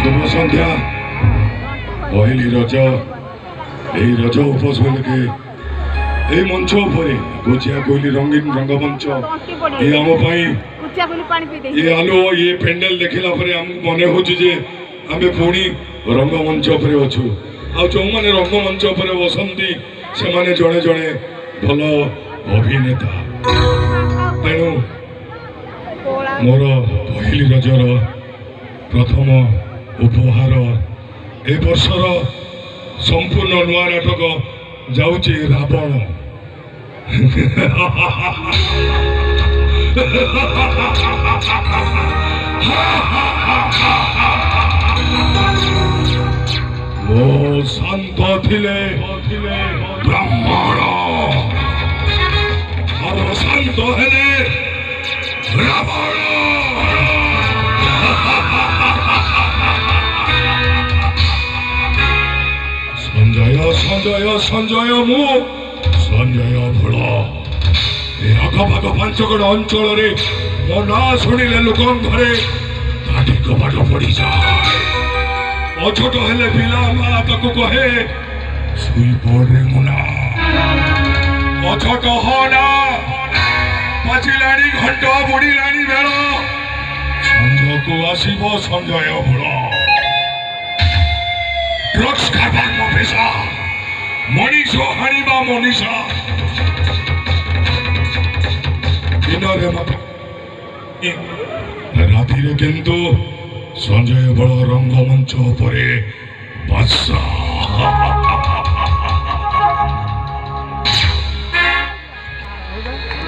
शुभ संध्या पहली रज এই রজ উপলক্ষে এই মঞ্চ উপরে গোচিয়া কোইলি রঙিন রঙ্গমঞ্চ এই ଆମ ପାଇଁ ଏ ଆଲୋ ଏ ପେଣ୍ଡାଲ ଦେଖିଲା ପରେ ଆମକୁ ମନେ ହେଉଛି ଯେ ଆମେ ପୁଣି ରଙ୍ଗମଞ୍ଚ ଉପରେ ଅଛୁ ଆଉ ଯେଉଁମାନେ ରଙ୍ଗମଞ୍ଚ ଉପରେ ବସନ୍ତି ସେମାନେ ଜଣେ ଜଣେ ଭଲ ଅଭିନେତା ତେଣୁ ମୋର ପହିଲି ରଜର ପ୍ରଥମ ଉପହାର ଏ ବର୍ଷର संपूर्ण नुआ नाटक जाऊँचे रावण मो शांत थिले ब्राह्मण और शांत हेले रावण संजय संजय मु संजय भोल आखपाख पांचगड़ अंचल मो ना शुणिले लोक घरे काटी कपाट पड़ी जाए अछोट हेले पिला माँ ताकू कहे सुई पड़े मुना अछोट होना पचिलाणी घंटा बुड़िलाणी बेल संजय को आसब संजय भोल ड्रग्स खाबार मो पेशा मनीष हाणिबा मनीषा दिनरे मत रातिरे किंतु संजय बड़ रंगमंच उपरे बादशाह